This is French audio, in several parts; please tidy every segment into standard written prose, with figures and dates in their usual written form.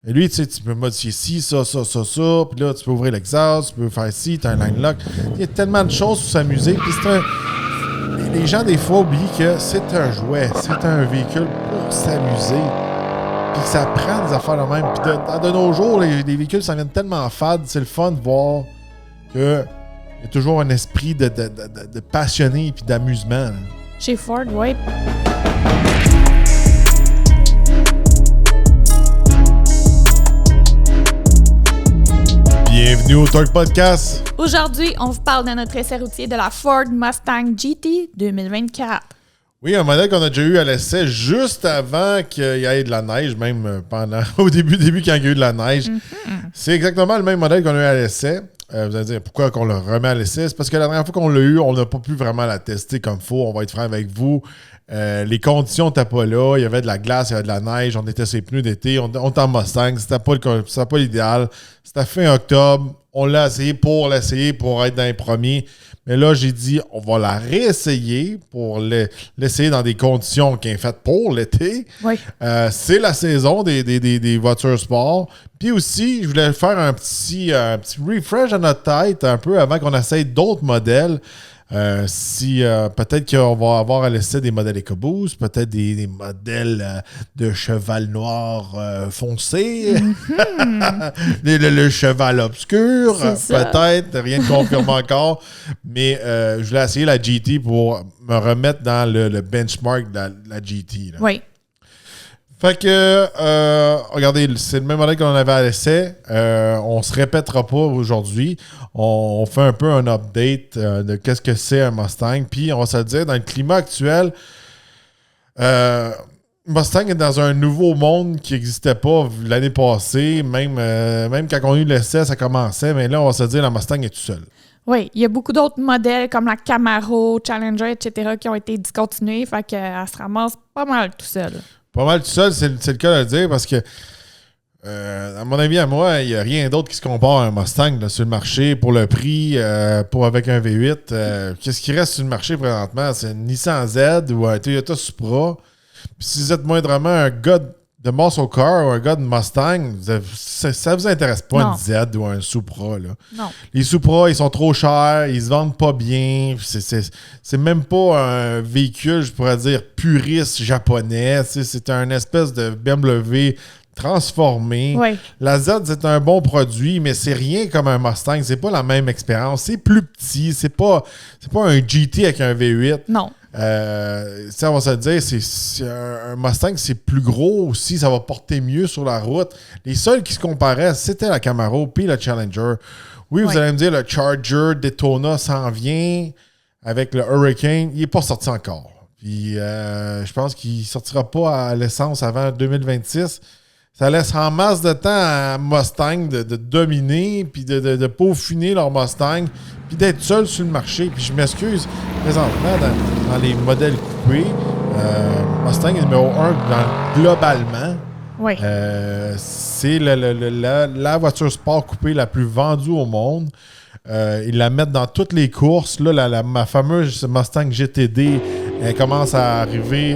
Et lui, tu sais, tu peux modifier ci, ça, puis là, tu peux ouvrir l'exhaust, tu peux faire ci, tu as un line lock. Il y a tellement de choses pour s'amuser. Puis les gens, des fois, oublient que c'est un jouet, c'est un véhicule pour s'amuser. Puis ça prend des affaires de même. Puis de nos jours, les véhicules, ça devient tellement fade. C'est le fun de voir qu'il y a toujours un esprit de passionné et d'amusement. Là. Chez Ford, oui. Bienvenue au Torque Podcast. Aujourd'hui, on vous parle de notre essai routier de la Ford Mustang GT 2024. Oui, un modèle qu'on a déjà eu à l'essai juste avant qu'il y ait de la neige, même pendant au début quand il y a eu de la neige. Mm-hmm. C'est exactement le même modèle qu'on a eu à l'essai. Vous allez dire pourquoi on le remet à l'essai? C'est parce que la dernière fois qu'on l'a eu, on n'a pas pu vraiment la tester comme il faut. On va être franc avec vous. Les conditions n'étaient pas là. Il y avait de la glace, il y avait de la neige. On était sur les pneus d'été. On était en Mustang. C'était pas l'idéal. C'était fin octobre. On l'a essayé pour être dans les premiers. Mais là, j'ai dit, on va la réessayer pour l'essayer dans des conditions qui sont faites pour l'été. Oui. C'est la saison des voitures sport. Puis aussi, je voulais faire un petit refresh à notre tête un peu avant qu'on essaye d'autres modèles. Peut-être qu'on va avoir à l'essai des modèles EcoBoost, peut-être des modèles de cheval noir foncé, le cheval obscur, peut-être, rien de confirmé encore, mais je voulais essayer la GT pour me remettre dans le benchmark de la GT. Là. Oui. Fait que, regardez, c'est le même modèle qu'on avait à l'essai. On se répétera pas aujourd'hui. On fait un peu un update de qu'est-ce que c'est un Mustang. Puis, on va se le dire, dans le climat actuel, Mustang est dans un nouveau monde qui n'existait pas l'année passée. Même quand on a eu l'essai, ça commençait. Mais là, on va se dire, la Mustang est tout seul. Oui, il y a beaucoup d'autres modèles comme la Camaro, Challenger, etc. qui ont été discontinués. Fait qu'elle se ramasse pas mal tout seul. Pas mal tout seul, c'est le cas de le dire, parce que, à mon avis, à moi, il n'y a rien d'autre qui se compare à un Mustang là, sur le marché pour le prix, avec un V8. Qu'est-ce qui reste sur le marché présentement? C'est un Nissan Z ou un Toyota Supra. Puis si vous êtes moindrement un gars de muscle car ou un gars de Mustang, ça vous intéresse pas un Z ou un Supra. Là. Non. Les Supra, ils sont trop chers, ils se vendent pas bien. C'est même pas un véhicule, je pourrais dire, puriste japonais. C'est un espèce de BMW transformé. Oui. La Z, c'est un bon produit, mais c'est rien comme un Mustang. C'est pas la même expérience. C'est plus petit. C'est pas un GT avec un V8. Non. On va se le dire, c'est un Mustang, c'est plus gros aussi, ça va porter mieux sur la route. Les seuls qui se comparaient, c'était la Camaro puis la Challenger. Oui, vous allez me dire, le Charger Daytona s'en vient avec le Hurricane. Il n'est pas sorti encore. Puis, je pense qu'il ne sortira pas à l'essence avant 2026. Ça laisse en masse de temps à Mustang de dominer puis de peaufiner leur Mustang puis d'être seul sur le marché. Puis je m'excuse, présentement, dans les modèles coupés, Mustang est numéro 1 globalement. Oui. C'est la voiture sport coupée la plus vendue au monde. Ils la mettent dans toutes les courses. Là, ma fameuse Mustang GTD, elle commence à arriver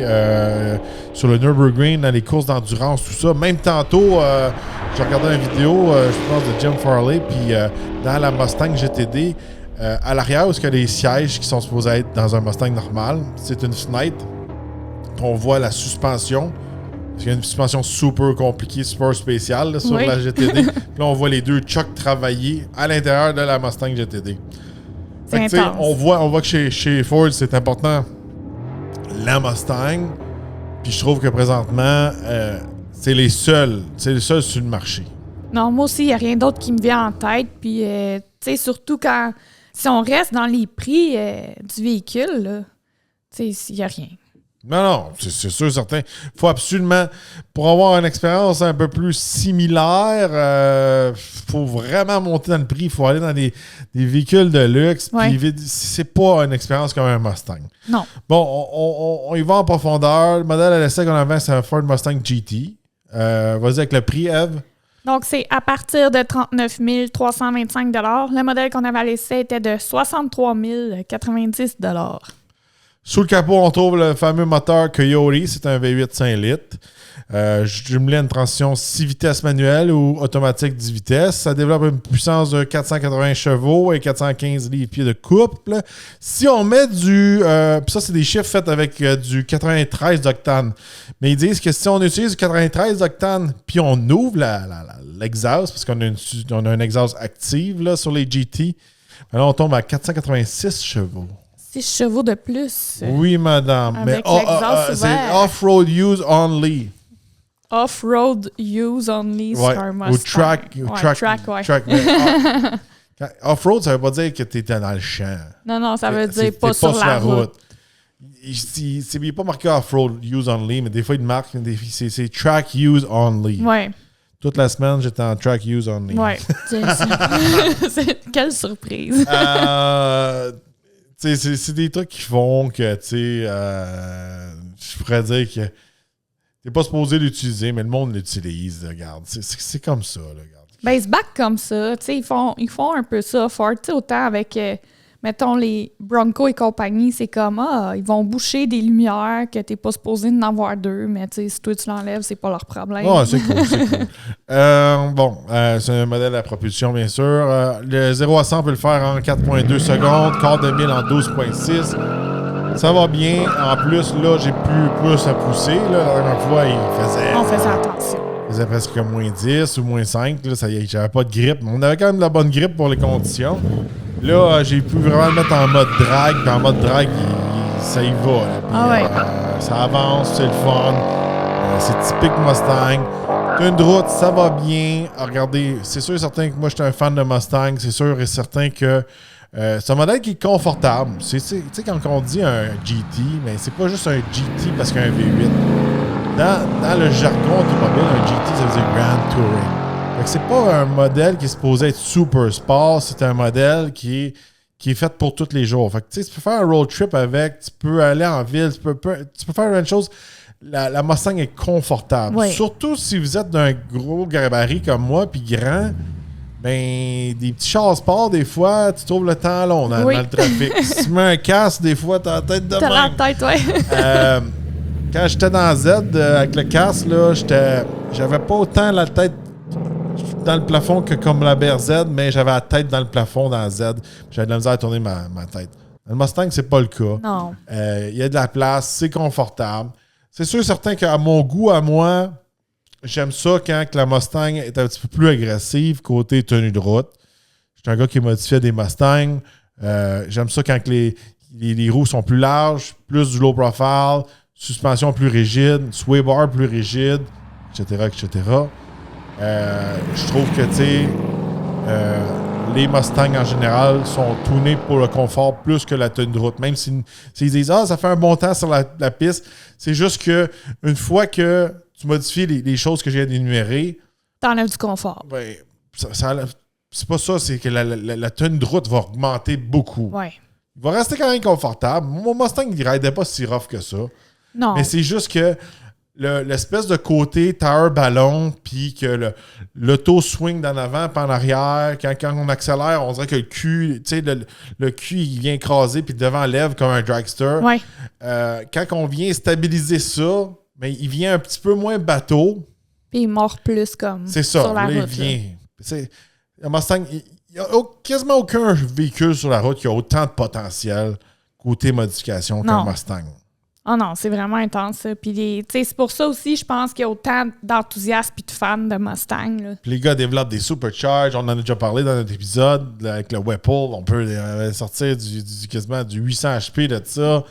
sur le Nürburgring dans les courses d'endurance, tout ça. Même tantôt, j'ai regardé une vidéo, je pense, de Jim Farley, puis dans la Mustang GTD, à l'arrière, où il y a les sièges qui sont supposés être dans un Mustang normal, c'est une fenêtre. On voit la suspension. Il y a une suspension super compliquée, super spéciale là, sur la GTD. Puis là, on voit les deux chocs travailler à l'intérieur de la Mustang GTD. Fait que, on voit que chez Ford, c'est important la Mustang. Puis je trouve que présentement, c'est les seuls sur le marché. Non, moi aussi, il n'y a rien d'autre qui me vient en tête. Puis, tu sais, surtout si on reste dans les prix du véhicule, là, tu sais, il n'y a rien. Non, c'est sûr, certain. Il faut absolument, pour avoir une expérience un peu plus similaire, faut vraiment monter dans le prix. Il faut aller dans des véhicules de luxe. Ouais. Puis c'est pas une expérience comme un Mustang. Non. Bon, on y va en profondeur. Le modèle à l'essai qu'on avait, c'est un Ford Mustang GT. Vas-y avec le prix, Eve. Donc, c'est à partir de 39 325 $. Le modèle qu'on avait à l'essai était de 63 090 $. Sous le capot, on trouve le fameux moteur Coyote. C'est un V8 5 litres. Jumelé à une transmission 6 vitesses manuelle ou automatique 10 vitesses. Ça développe une puissance de 480 chevaux et 415 livres-pieds de couple. Si on met du... puis ça, c'est des chiffres faits avec du 93 d'octane. Mais ils disent que si on utilise du 93 d'octane puis on ouvre l'exhaust, parce qu'on a un exhaust active là, sur les GT, là, on tombe à 486 chevaux. 6 chevaux de plus. Oui, madame. Avec Mais l'exhaust c'est ouvert. off-road use only. Off-road use only sur un Mustang. Ou track. Ouais. Mais, off-road, ça veut pas dire que tu étais dans le champ. Non, ça veut dire T'es pas sur la route. Il n'est pas marqué off-road use only, mais des fois, il marque, c'est track use only. Ouais. Toute la semaine, j'étais en track use only. Ouais. Quelle surprise. C'est des trucs qui font que, je pourrais dire que t'es pas supposé l'utiliser, mais le monde l'utilise, regarde. C'est comme ça, là, regarde. Ben, ils se battent comme ça. Ils font un peu ça fort. Autant avec, mettons, les Broncos et compagnie, c'est comme, ils vont boucher des lumières que t'es pas supposé en avoir deux, mais si toi tu l'enlèves, c'est pas leur problème. Ouais, c'est cool, c'est cool. C'est un modèle à propulsion, bien sûr. Le 0 à 100, on peut le faire en 4,2 secondes, quart de mille en 12,6. Ça va bien. En plus, là, j'ai plus à pousser. Là. La dernière fois, On faisait attention. Il faisait presque moins 10 ou moins 5. Là, ça y est, j'avais pas de grippe. Mais on avait quand même de la bonne grippe pour les conditions. Là, j'ai pu vraiment le mettre en mode drag. Puis en mode drag, ça y va. Là. Puis, ça avance, c'est le fun. C'est typique Mustang. Une route, ça va bien. Regardez, c'est sûr et certain que moi, je suis un fan de Mustang. C'est sûr et certain que c'est un modèle qui est confortable. Tu sais, quand on dit un GT, mais c'est pas juste un GT parce qu'il y a un V8. Dans le jargon automobile, un GT, ça veut dire Grand Touring. Fait que c'est pas un modèle qui est supposé être super sport, c'est un modèle qui est fait pour tous les jours. Fait que tu peux faire un road trip avec, tu peux aller en ville, tu peux faire une chose. La Mustang est confortable. Oui. Surtout si vous êtes d'un gros gabarit comme moi, puis grand. Ben, des petits chars sport, des fois, tu trouves le temps long dans le trafic. Si tu mets un casque, des fois, t'as la tête de T'as même. la tête, ouais. Quand j'étais dans Z, avec le casque, là, j'avais pas autant la tête dans le plafond que comme la BRZ, mais j'avais la tête dans le plafond dans Z. J'avais de la misère à tourner ma tête. Dans le Mustang, c'est pas le cas. Non. Il y a de la place, c'est confortable. C'est sûr et certain qu'à mon goût, à moi, j'aime ça quand la Mustang est un petit peu plus agressive côté tenue de route. Je suis un gars qui modifiait des Mustangs. J'aime ça quand les roues sont plus larges, plus du low profile, suspension plus rigide, sway bar plus rigide, etc., etc. Je trouve que, les Mustangs en général sont tunés pour le confort plus que la tenue de route. Même s'ils disent « Ah, ça fait un bon temps sur la piste », c'est juste que une fois que tu modifies les choses que j'ai d'énumérer, t'enlèves du confort. Ben, c'est pas ça, c'est que la tenue de route va augmenter beaucoup. Ouais. Il va rester quand même confortable. Mon Mustang, il ne raidait pas si rough que ça. Non. Mais c'est juste que l'espèce de côté tower ballon, puis que l'auto swing d'en avant puis en arrière, quand on accélère, on dirait que le cul, tu sais, le cul, il vient écraser puis devant lève comme un dragster. Ouais. Quand on vient stabiliser ça, mais il vient un petit peu moins bateau. Puis il mord plus comme C'est ça. sur la Là, route. il vient. Le Mustang, il n'y a quasiment aucun véhicule sur la route qui a autant de potentiel côté modification qu'un Mustang. Oh non, c'est vraiment intense, ça. Puis c'est pour ça aussi, je pense qu'il y a autant d'enthousiastes et de fans de Mustang. Là. Puis les gars développent des supercharges. On en a déjà parlé dans notre épisode avec le Whipple. On peut sortir quasiment du 800 HP de ça.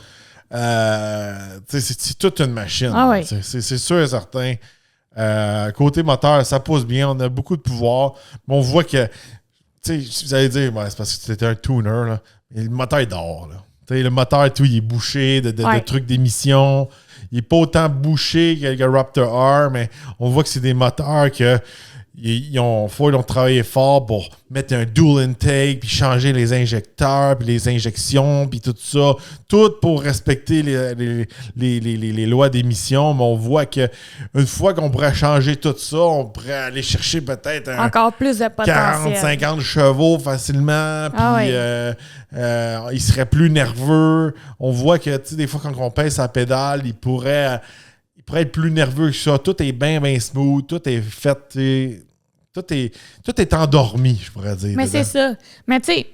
C'est toute une machine. Ah oui. C'est sûr et certain. Côté moteur, ça pousse bien. On a beaucoup de pouvoir. Mais on voit que, vous allez dire, c'est parce que c'était un tuner. Là. Mais le moteur est dehors. Là. Le moteur, tout, il est bouché de trucs d'émission. Il n'est pas autant bouché que le Raptor R, mais on voit que c'est des moteurs que ils ont travaillé fort pour mettre un dual intake, puis changer les injecteurs, puis les injections, puis tout ça. Tout pour respecter les lois d'émission. Mais on voit qu'une fois qu'on pourrait changer tout ça, on pourrait aller chercher peut-être encore plus de potentiel. 40-50 chevaux facilement, puis il serait plus nerveux. On voit que, tu sais, des fois, quand on pèse sa pédale, il pourrait être plus nerveux que ça. Tout est bien smooth. Tout est fait. Tout est endormi, je pourrais dire. Mais c'est ça. Mais tu sais,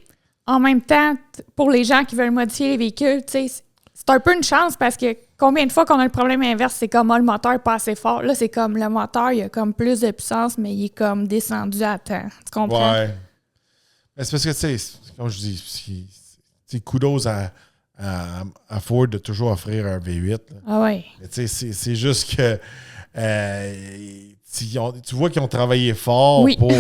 en même temps, pour les gens qui veulent modifier les véhicules, tu sais, c'est un peu une chance parce que combien de fois qu'on a le problème inverse, c'est comme le moteur n'est pas assez fort. Là, c'est comme le moteur, il a comme plus de puissance, mais il est comme descendu à temps. Tu comprends? Ouais. Mais c'est parce que, tu sais, comme je dis, kudos à Ford de toujours offrir un V8. Là. Ah ouais. Mais tu sais, c'est juste que tu vois qu'ils ont travaillé fort pour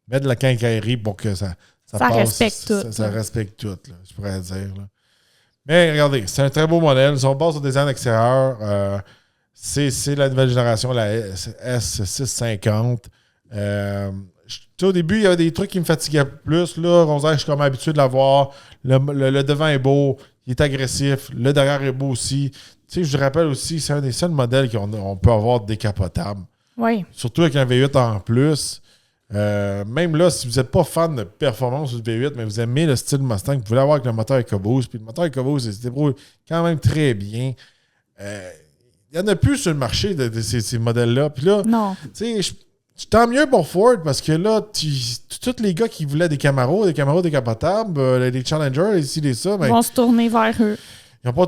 mettre de la quincaillerie pour que ça passe, respecte tout. Ça respecte tout, là, je pourrais dire. Là. Mais regardez, c'est un très beau modèle. Si on passe au design extérieur, c'est la nouvelle génération, la S650. Au début, il y avait des trucs qui me fatiguaient plus. Là, on dirait que je suis comme habitué de l'avoir. Le devant est beau, il est agressif. Le derrière est beau aussi. Tu sais, je rappelle aussi, c'est un des seuls modèles qu'on peut avoir décapotable. Oui. Surtout avec un V8 en plus. Même là, si vous n'êtes pas fan de performance du V8, mais vous aimez le style Mustang, vous pouvez l'avoir avec le moteur EcoBoost. Puis le moteur EcoBoost, il se débrouille quand même très bien. Il n'y en a plus sur le marché de ces modèles-là. Puis là, tu sais, tant mieux pour Ford parce que là, tous les gars qui voulaient des Camaro décapotables, les Challengers, ici, les ça, ils vont se tourner vers eux. Ils n'ont pas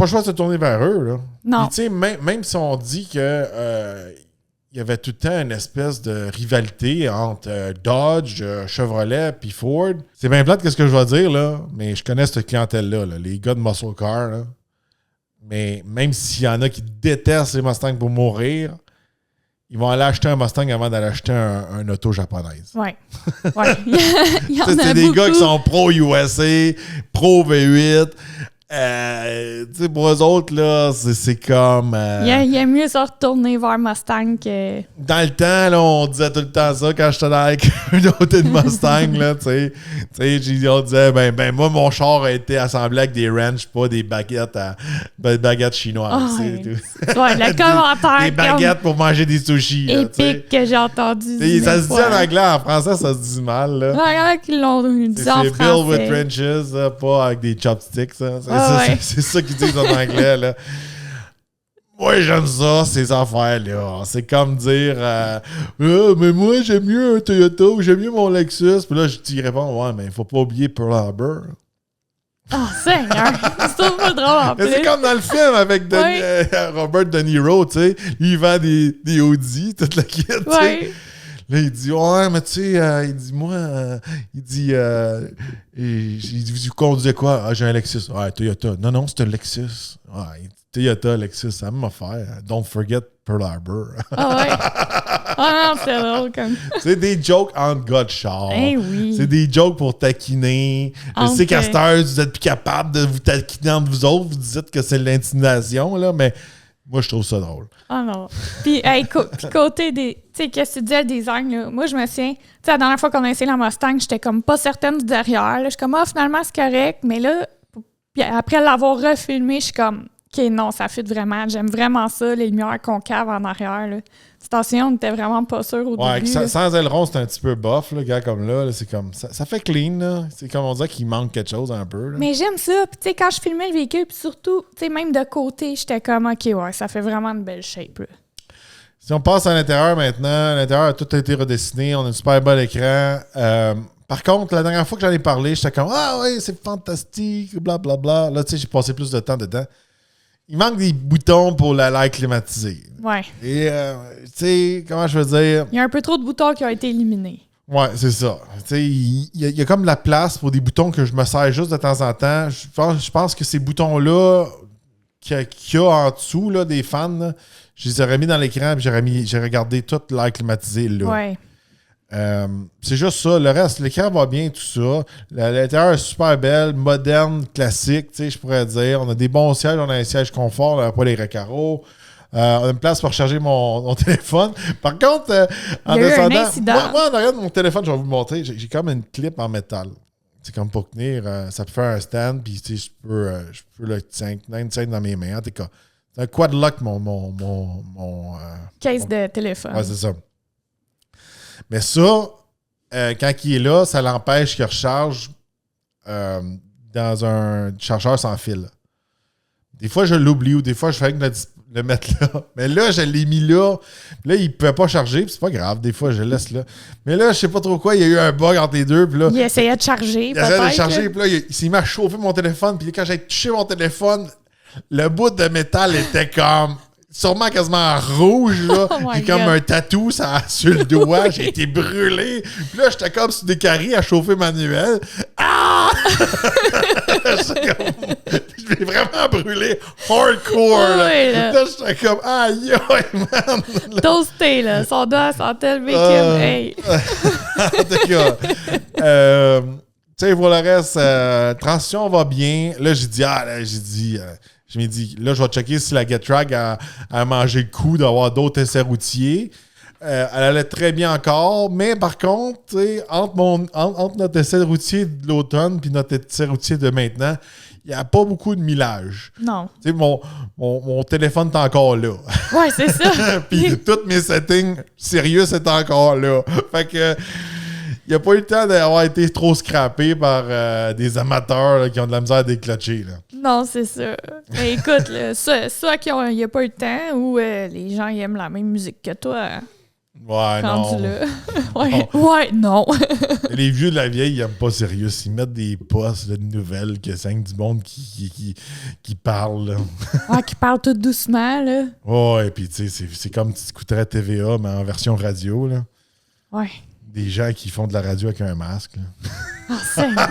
le choix de se tourner vers eux. Là. Non. Tu sais, même si on dit que il y avait tout le temps une espèce de rivalité entre Dodge, Chevrolet puis Ford. C'est bien plate qu'est-ce que je vais dire, là, mais je connais cette clientèle-là, là, les gars de muscle car. Là. Mais même s'il y en a qui détestent les Mustangs pour mourir, ils vont aller acheter un Mustang avant d'aller acheter un auto japonaise. Oui. Ouais. Il y en a c'est des gars qui sont pro-USA, pro-V8. Tu sais, pour eux autres, là, c'est comme... il est mieux se retourner vers Mustang que... Dans le temps, là, on disait tout le temps ça quand j'étais avec un auto de Mustang, là, tu sais. On disait, ben, moi, mon char a été assemblé avec des wrenches, pas des baguettes chinoises. Oh, ouais. Le commentaire des baguettes pour manger des sushis. Épique que j'ai entendu. Ça se dit en anglais, en français, ça se dit mal, là. Il y en a qui l'ont dit en français. C'est Bill with wrenches, pas avec des chopsticks, ça. C'est ça qu'ils disent en anglais, là. Moi, j'aime ça, ces affaires-là. C'est comme dire mais moi, j'aime mieux un Toyota ou j'aime mieux mon Lexus. Puis là, je t'y réponds, ouais, mais il faut pas oublier Pearl Harbor. Oh, Seigneur! C'est pas drôle en plus. C'est comme dans le film avec Robert De Niro, tu sais. Lui, il vend des Audi, toute la kit, tu sais. Là, il dit, ouais, mais tu sais, il dit, moi, vous conduisez quoi? Ah, j'ai un Lexus. Ah, Toyota. Non, c'est un Lexus. Ah, Toyota, Lexus, ça m'a fait. Don't forget Pearl Harbor. Ah ouais. Ah non, c'est drôle comme. C'est des jokes entre gars de char. Eh oui. C'est des jokes pour taquiner. Je sais qu'à cette heure, vous êtes plus capable de vous taquiner entre vous autres. Vous dites que c'est l'intimidation, là, mais moi, je trouve ça drôle. Ah non. Puis, côté des. Tu sais, qu'est-ce que tu disais, le design, là? Moi, je me souviens, tu sais, la dernière fois qu'on a essayé la Mustang, j'étais comme pas certaine du derrière. Là. Je suis comme, finalement, c'est correct. Mais là, puis après l'avoir refilmé, je suis comme, OK, non, ça fit vraiment. J'aime vraiment ça, les lumières concaves en arrière. Là. Station, on n'était vraiment pas sûr au début. Sans aileron, c'est un petit peu bof, le gars, comme là. C'est comme, ça fait clean, là. C'est comme on dirait qu'il manque quelque chose un peu. Là. Mais j'aime ça. Puis, tu sais, quand je filmais le véhicule, puis surtout, tu sais, même de côté, j'étais comme, OK, ouais, ça fait vraiment une belle shape, là. Si on passe à l'intérieur maintenant, l'intérieur a tout été redessiné. On a un super bel écran. Par contre, la dernière fois que j'en ai parlé, j'étais comme, ah oui, c'est fantastique, blablabla. Là, tu sais, j'ai passé plus de temps dedans. Il manque des boutons pour l'air climatisé. Ouais. Et, tu sais, comment je veux dire? Il y a un peu trop de boutons qui ont été éliminés. Ouais, c'est ça. Tu sais, il y a comme la place pour des boutons que je me sers juste de temps en temps. Je pense que ces boutons-là qu'il y a en dessous là, des fans, là, je les aurais mis dans l'écran et j'ai regardé tout l'air climatisé là. Ouais. C'est juste ça. Le reste, l'écran va bien, tout ça. L'intérieur est super belle, moderne, classique, je pourrais dire. On a des bons sièges, on a un siège confort, on n'a pas les recarreaux. On a une place pour recharger mon téléphone. Par contre, en Il y a eu un descendant, incident. moi, en arrière de mon téléphone, je vais vous montrer, j'ai comme une clip en métal. C'est comme pour tenir, ça peut faire un stand, puis je peux le tenir dans mes mains. En tout cas, c'est un quad lock, mon Case de téléphone. ouais, c'est ça. Mais ça, quand il est là, ça l'empêche qu'il recharge dans un chargeur sans fil. Des fois, je l'oublie ou des fois, je fais que le mettre là. Mais là, je l'ai mis là. Là, il ne pouvait pas charger, puis c'est pas grave. Des fois, je le laisse là. Mais là, je sais pas trop quoi. Il y a eu un bug entre les deux. Puis là, Il essayait de charger, il essayait de peut-être. charger. Puis là, il s'est mis à chauffer mon téléphone. Puis quand j'ai touché mon téléphone, le bout de métal était comme... Sûrement quasiment rouge, là. Oh my Puis comme God. un tatou sur le doigt. J'ai été brûlé. Puis là, j'étais comme sur des carrés à chauffer manuel. Ah! Je l'ai vraiment brûlé hardcore. Là, Oui, là. là j'étais comme aïe, aïe, man. Toasté, là. Son doigt sentait le bacon. Hey. En tout cas, tu sais, pour le reste, transition va bien. Là, je m'ai dit, là, je vais checker si la GetRag a mangé le coup d'avoir d'autres essais routiers. Elle allait très bien encore, mais par contre, tu sais, entre notre essai routier de l'automne et notre essai routier de maintenant, il n'y a pas beaucoup de millage. Non. Tu sais, mon téléphone est encore là. Ouais, c'est ça. Puis tous mes settings sérieux c'est encore là. Fait que il n'y a pas eu le temps d'avoir été trop scrappé par des amateurs là, qui ont de la misère à déclencher. Là. Non, c'est ça. Mais écoute, là, ça qui il n'y a pas eu le temps ou les gens ils aiment la même musique que toi. Ouais, Rendu non. là. Ouais, non. Les vieux de la vieille, ils n'aiment pas sérieux. Ils mettent des posts là, de nouvelles que c'est du monde qui parle. Là. Ouais, qui parle tout doucement, là. Ouais, puis tu sais, c'est comme si tu écouterais TVA, mais en version radio. Là. Ouais. Des gens qui font de la radio avec un masque. Là. Ah, Seigneur.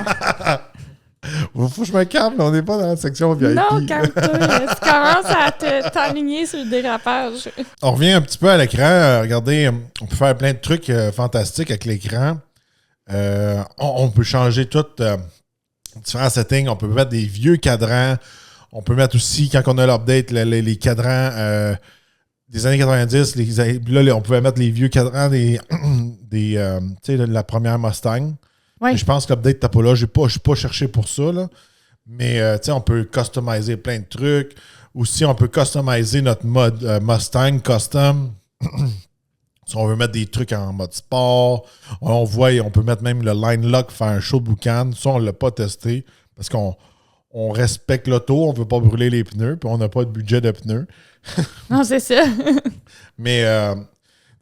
Faut que je me calme, là, on n'est pas dans la section VIP. Non, calme-toi. là. Tu commences à t'enligner sur le dérapage. On revient un petit peu à l'écran. Regardez, on peut faire plein de trucs fantastiques avec l'écran. On peut changer tout, différents settings. On peut mettre des vieux cadrans. On peut mettre aussi, quand on a l'update, les cadrans des années 90. Là, on pouvait mettre les vieux cadrans tu sais, de la première Mustang. Oui. Mais je pense que l'update n'était pas là. Je n'ai pas cherché pour ça. Là. Mais tu sais, on peut customiser plein de trucs. Aussi, on peut customiser notre mode Mustang custom. Si on veut mettre des trucs en mode sport, on peut mettre même le line lock, faire un show boucan. Ça, on ne l'a pas testé parce qu'on respecte l'auto, on ne veut pas brûler les pneus, puis on n'a pas de budget de pneus. Non, c'est ça. Mais,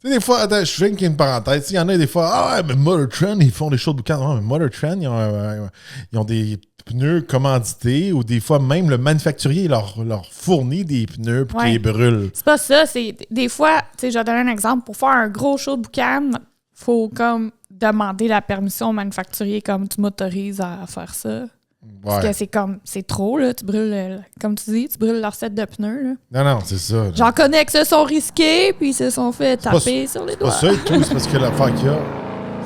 tu sais, des fois, attends, je fais une parenthèse. Il y en a des fois, ah ouais, mais Motor Trend, ils font des shows de boucan. Non, mais Motor Trend, ils ont des pneus commandités ou des fois, même le manufacturier leur fournit des pneus pour qu'ils les brûlent. C'est pas ça. C'est des fois, tu sais, je vais donner un exemple. Pour faire un gros show de boucan, faut comme demander la permission au manufacturier comme tu m'autorises à faire ça. Parce que c'est trop, là. Tu brûles, comme tu dis, tu brûles leur set de pneus, là. Non, c'est ça. Là. J'en connais qui se sont risqués, puis ils se sont fait taper sur les doigts. C'est pas ça et tout, c'est parce que l'affaire qu'il y a,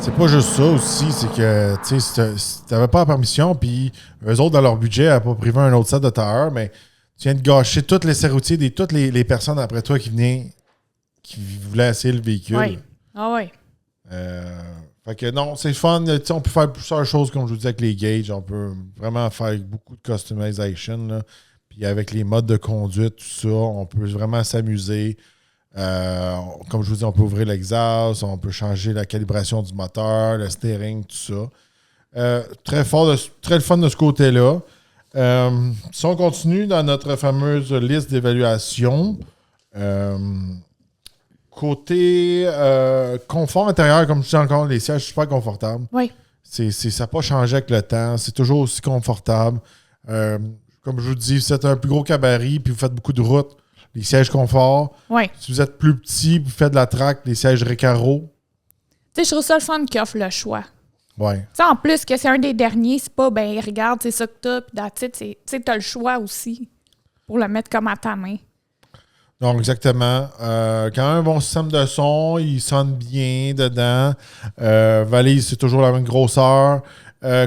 c'est pas juste ça aussi, c'est que, tu sais, si t'avais pas la permission, puis eux autres, dans leur budget, n'avaient pas privé un autre set de tailleur, mais tu viens de gâcher tous les serroutiers de toutes les personnes après toi qui voulaient essayer le véhicule. Oui. Ah oui. Fait que non, c'est fun. On peut faire plusieurs choses, comme je vous dis, avec les gauges. On peut vraiment faire beaucoup de customization. Là. Puis avec les modes de conduite, tout ça, on peut vraiment s'amuser. Comme je vous dis, on peut ouvrir l'exhaust, on peut changer la calibration du moteur, le steering, tout ça. Très fun de ce côté-là. Si on continue dans notre fameuse liste d'évaluation, côté confort intérieur, comme je dis encore, les sièges super confortables. Oui. Ça n'a pas changé avec le temps. C'est toujours aussi confortable. Comme je vous dis, si vous êtes un plus gros cabaret puis vous faites beaucoup de routes, les sièges confort. Oui. Si vous êtes plus petit, vous faites de la track, les sièges Recaro. Tu sais, je trouve ça le fun qu'ils offrent le choix. Ouais. Tu sais, en plus que c'est un des derniers, c'est pas, ben regarde, c'est ça que t'as, puis tu sais, t'as le choix aussi pour le mettre comme à ta main. Donc, exactement. Quand même un bon système de son, il sonne bien dedans. Valise, c'est toujours la même grosseur.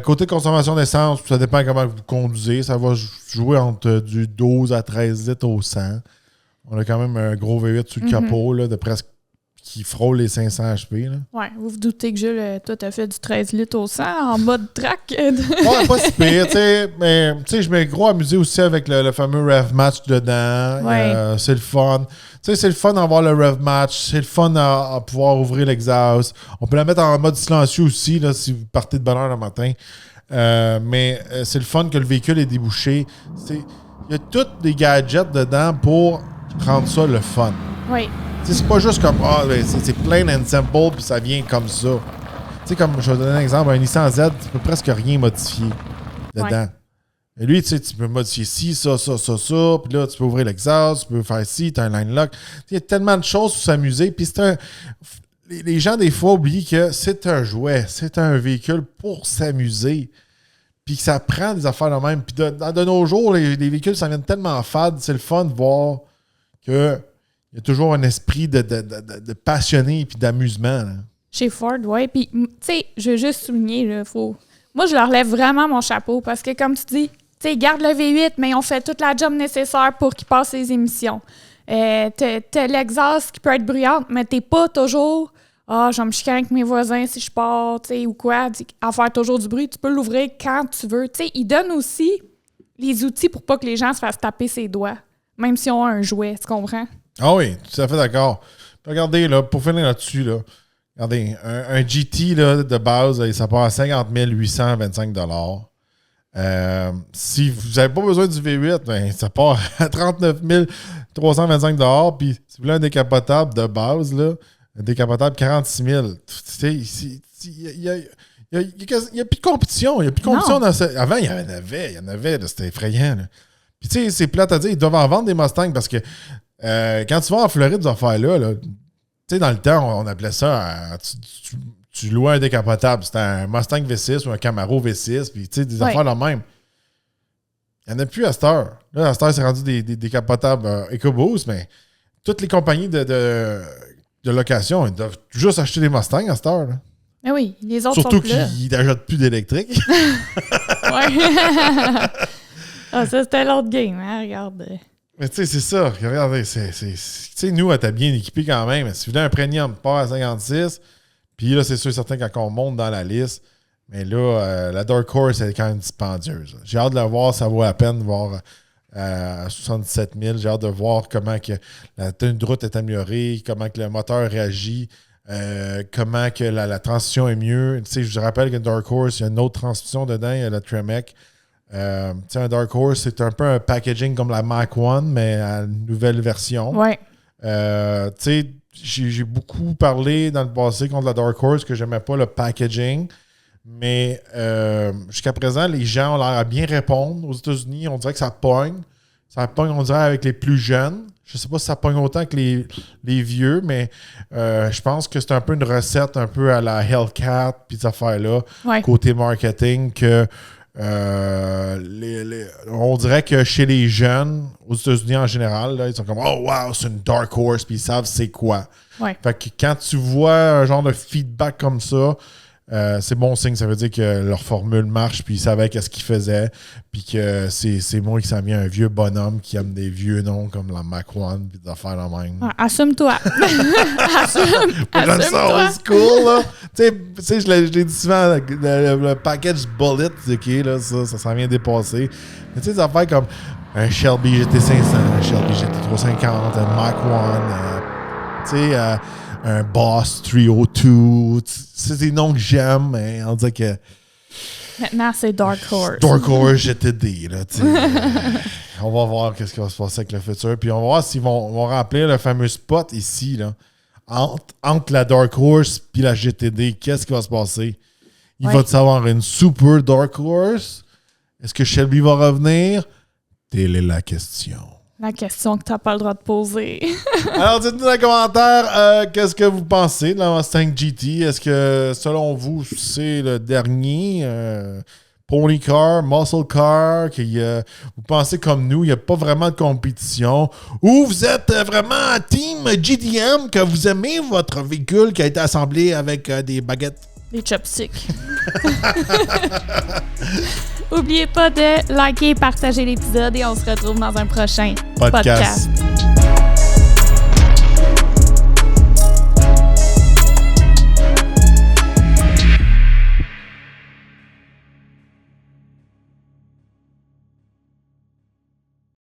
Côté consommation d'essence, ça dépend comment vous conduisez. Ça va jouer entre du 12 à 13 litres au 100. On a quand même un gros V8 sur le capot, là, de presque qui frôle les 500 HP. Là. Ouais, vous vous doutez que Jules, toi, t'as fait du 13 litres au 100 en mode track. Ouais, pas si pire, tu sais. Mais, tu sais, je m'ai gros amusé aussi avec le fameux rev match dedans. Ouais. C'est le fun. Tu sais, c'est le fun d'avoir le rev match. C'est le fun à pouvoir ouvrir l'exhaust. On peut la mettre en mode silencieux aussi, là, si vous partez de bonne heure le matin. Mais c'est le fun que le véhicule est débouché. Il y a tous des gadgets dedans pour rendre ça le fun. Oui. C'est pas juste comme c'est plain and simple puis ça vient comme ça. Tu sais, comme je vais te donner un exemple, un Nissan Z, tu peux presque rien modifier dedans. Ouais. Et lui, tu sais, tu peux modifier ci, ça, puis là, tu peux ouvrir l'exhaust, tu peux faire ci, tu as un line lock. Il y a tellement de choses pour s'amuser. Puis les gens, des fois, oublient que c'est un jouet, c'est un véhicule pour s'amuser. Puis que ça prend des affaires de même. Puis de nos jours, les véhicules, ça vient tellement fade. C'est le fun de voir que il y a toujours un esprit de passionné et d'amusement. Là. Chez Ford, oui. Puis, tu sais, je veux juste souligner, là, moi, je leur lève vraiment mon chapeau parce que, comme tu dis, tu sais, ils gardent le V8, mais ils ont fait toute la job nécessaire pour qu'il passe les émissions. T'as l'exhaust qui peut être bruyante, mais t'es pas toujours « Ah, je vais me chicaner avec mes voisins si je pars, tu sais, ou quoi. » À faire toujours du bruit, tu peux l'ouvrir quand tu veux. Tu sais, ils donnent aussi les outils pour pas que les gens se fassent taper ses doigts, même si on a un jouet, tu comprends? Ah oui, tout à fait d'accord. Puis regardez, là, pour finir là-dessus, là, regardez, un GT là, de base, ça part à 50 825 $. Si vous n'avez pas besoin du V8, ben, ça part à 39 325 $. Puis si vous voulez un décapotable de base, là, un décapotable 46 000 $. Il n'y a plus de compétition. Il n'y a plus de compétition dans ça. Avant, il y en avait. Là, c'était effrayant. Là. Puis tu sais, c'est plate à dire, ils doivent en vendre des Mustangs parce que quand tu vas en Floride, des affaires-là, tu sais, dans le temps, on appelait ça, tu louais un décapotable. C'était un Mustang V6 ou un Camaro V6, puis tu sais, des affaires là même. Il n'y en a plus à cette heure. Là, à cette heure, c'est rendu des décapotables EcoBoost, mais toutes les compagnies de location, ils doivent juste acheter des Mustangs à cette heure. Là. Mais oui, les autres surtout sont là. qu'ils n'achètent plus d'électrique. Oui. Ah, ça, c'était l'autre game, hein, regarde. Mais tu sais, c'est ça. Regardez, tu sais, nous, on était bien équipés quand même. Si vous voulez un premium, part à 56. Puis là, c'est sûr et certain quand on monte dans la liste. Mais là, la Dark Horse, elle est quand même dispendieuse. J'ai hâte de la voir, ça vaut la peine de voir à 77 000. J'ai hâte de voir comment que la tenue de route est améliorée, comment que le moteur réagit, comment que la transition est mieux. Tu sais, je vous rappelle que Dark Horse, il y a une autre transmission dedans, il y a la Tremec. Un Dark Horse, c'est un peu un packaging comme la Mach 1, mais à une nouvelle version. Ouais. J'ai beaucoup parlé dans le passé contre la Dark Horse que j'aimais pas le packaging, mais jusqu'à présent, les gens ont l'air à bien répondre. Aux États-Unis, on dirait que ça pogne. Ça pogne, on dirait, avec les plus jeunes. Je sais pas si ça pogne autant que les vieux, mais je pense que c'est un peu une recette un peu à la Hellcat puis ces affaires-là, côté marketing, que on dirait que chez les jeunes, aux États-Unis en général, là, ils sont comme « Oh wow, c'est une Dark Horse », puis ils savent c'est quoi. Ouais. Fait que quand tu vois un genre de feedback comme ça, c'est bon signe. Ça veut dire que leur formule marche, puis ils savaient qu'est-ce qu'ils faisaient, puis que c'est moi qui s'en vient un vieux bonhomme qui aime des vieux noms comme la Mach 1, puis des affaires la même. Ouais, assume-toi. J'aime ça old school, là. Tu sais, je l'ai dit souvent, le package Bullet, OK, là, ça s'en vient dépasser. Mais tu sais, des affaires comme un Shelby GT500, un Shelby GT350, un Mach 1, tu sais, un Boss 302. C'est des noms que j'aime, mais on dirait que... Maintenant, c'est Dark Horse. Dark Horse GTD, là, tu sais. On va voir qu'est-ce qui va se passer avec le futur. Puis on va voir s'ils vont remplir le fameux spot ici, là. Entre la Dark Horse et la GTD, qu'est-ce qui va se passer? Il va-t-il avoir une super Dark Horse? Est-ce que Shelby va revenir? Telle est la question. La question que tu n'as pas le droit de poser. Alors, dites-nous dans les commentaires qu'est-ce que vous pensez de la Mustang GT. Est-ce que, selon vous, c'est le dernier pony car, muscle car, vous pensez comme nous, il n'y a pas vraiment de compétition, ou vous êtes vraiment team GDM, que vous aimez votre véhicule qui a été assemblé avec des baguettes? Des chopsticks. N'oubliez pas de liker et partager l'épisode et on se retrouve dans un prochain podcast.